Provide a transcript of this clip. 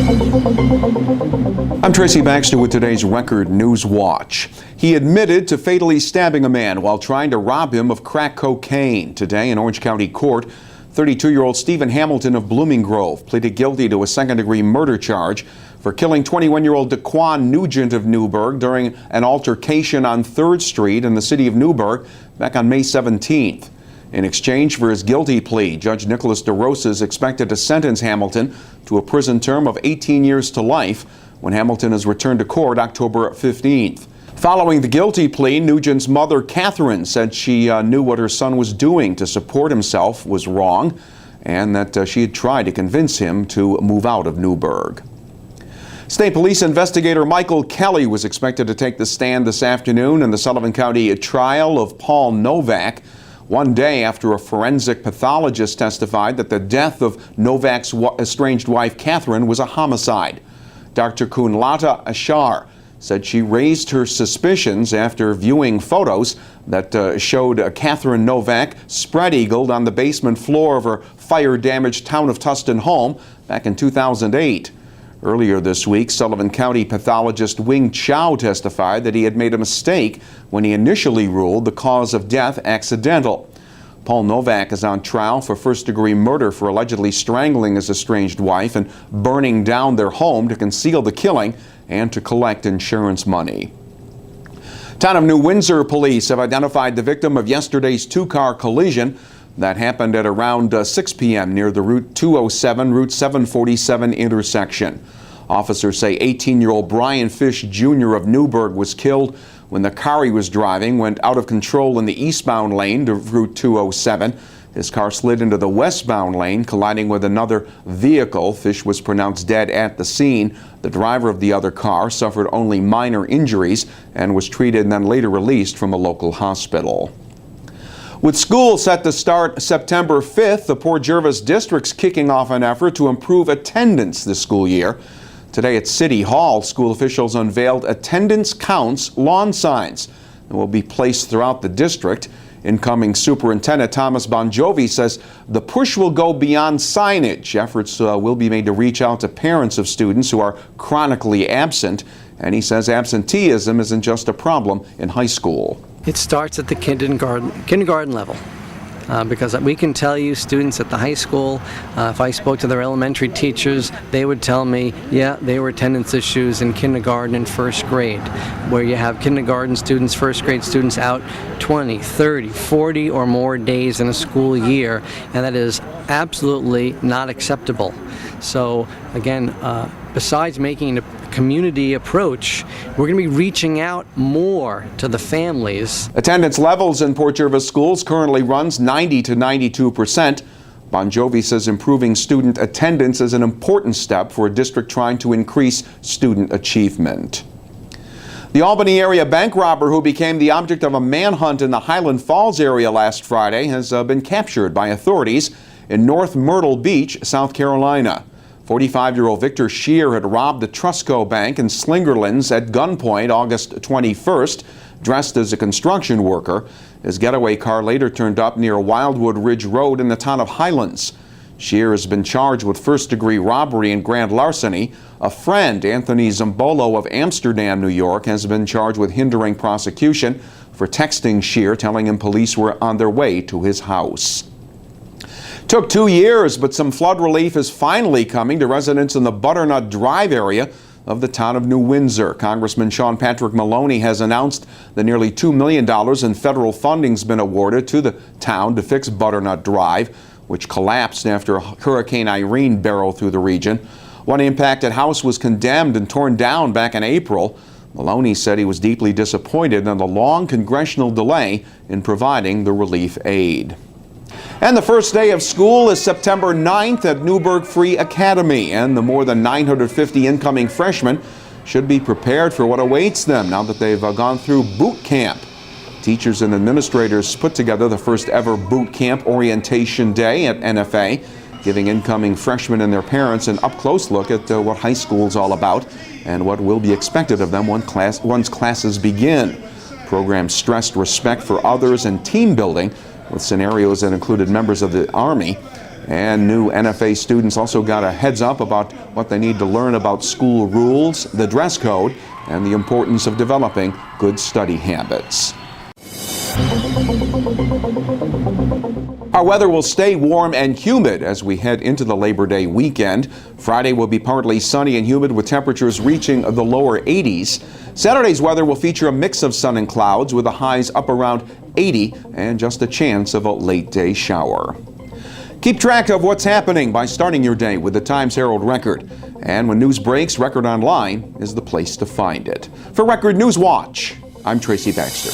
I'm Tracy Baxter with today's Record Newswatch. He admitted to fatally stabbing a man while trying to rob him of crack cocaine. Today in Orange County Court, 32-year-old Stephen Hamilton of Blooming Grove pleaded guilty to a second-degree murder charge for killing 21-year-old Daquan Nugent of Newburgh during an altercation on 3rd Street in the city of Newburgh back on May 17th. In exchange for his guilty plea, Judge Nicholas DeRosa is expected to sentence Hamilton to a prison term of 18 years to life when Hamilton is returned to court October 15th. Following the guilty plea, Nugent's mother, Catherine, said she knew what her son was doing to support himself was wrong and that she had tried to convince him to move out of Newburgh. State Police investigator Michael Kelly was expected to take the stand this afternoon in the Sullivan County trial of Paul Novak, one day after a forensic pathologist testified that the death of Novak's estranged wife, Catherine, was a homicide. Dr. Kunlata Ashar said she raised her suspicions after viewing photos that showed Catherine Novak spread-eagled on the basement floor of her fire-damaged Town of Tustin home back in 2008. Earlier this week, Sullivan County pathologist Wing Chow testified that he had made a mistake when he initially ruled the cause of death accidental. Paul Novak is on trial for first-degree murder for allegedly strangling his estranged wife and burning down their home to conceal the killing and to collect insurance money. Town of New Windsor police have identified the victim of yesterday's two-car collision that happened at around 6 p.m. near the Route 207, Route 747 intersection. Officers say 18-year-old Brian Fish Jr. of Newburgh was killed when the car he was driving went out of control in the eastbound lane to Route 207. His car slid into the westbound lane, colliding with another vehicle. Fish was pronounced dead at the scene. The driver of the other car suffered only minor injuries and was treated and then later released from a local hospital. With school set to start September 5th, the Port Jervis District's kicking off an effort to improve attendance this school year. Today at City Hall, school officials unveiled attendance counts lawn signs that will be placed throughout the district. Incoming Superintendent Thomas Bonjovi says the push will go beyond signage. Efforts will be made to reach out to parents of students who are chronically absent. And he says absenteeism isn't just a problem in high school. It starts at the kindergarten level. Because we can tell you students at the high school, if I spoke to their elementary teachers, they would tell me, yeah, there were attendance issues in kindergarten and first grade, where you have kindergarten students, first grade students out 20, 30, 40 or more days in a school year, and that is absolutely not acceptable. So again, besides making a community approach, we're going to be reaching out more to the families. Attendance levels in Port Jervis schools currently runs 90 to 92%. Bonjovi says improving student attendance is an important step for a district trying to increase student achievement. The Albany area bank robber who became the object of a manhunt in the Highland Falls area last Friday has been captured by authorities in North Myrtle Beach, South Carolina. 45-year-old Victor Shear had robbed the Trusco Bank in Slingerlands at gunpoint August 21st, dressed as a construction worker. His getaway car later turned up near Wildwood Ridge Road in the town of Highlands. Shear has been charged with first-degree robbery and grand larceny. A friend, Anthony Zambolo of Amsterdam, New York, has been charged with hindering prosecution for texting Shear, telling him police were on their way to his house. Took 2 years, but some flood relief is finally coming to residents in the Butternut Drive area of the town of New Windsor. Congressman Sean Patrick Maloney has announced that nearly $2 million in federal funding has been awarded to the town to fix Butternut Drive, which collapsed after Hurricane Irene barreled through the region. One impacted house was condemned and torn down back in April. Maloney said he was deeply disappointed in the long congressional delay in providing the relief aid. And the first day of school is September 9th at Newburgh Free Academy, and the more than 950 incoming freshmen should be prepared for what awaits them now that they've gone through boot camp. Teachers and administrators put together the first ever boot camp orientation day at NFA, giving incoming freshmen and their parents an up-close look at what high school is all about and what will be expected of them once classes begin. Programs stressed respect for others and team building, with scenarios that included members of the Army. And new NFA students also got a heads up about what they need to learn about school rules, the dress code, and the importance of developing good study habits. Our weather will stay warm and humid as we head into the Labor Day weekend. Friday will be partly sunny and humid with temperatures reaching the lower 80s. Saturday's weather will feature a mix of sun and clouds with the highs up around 80 and just a chance of a late day shower. Keep track of what's happening by starting your day with the Times-Herald Record. And when news breaks, Record Online is the place to find it. For Record Newswatch, I'm Tracy Baxter.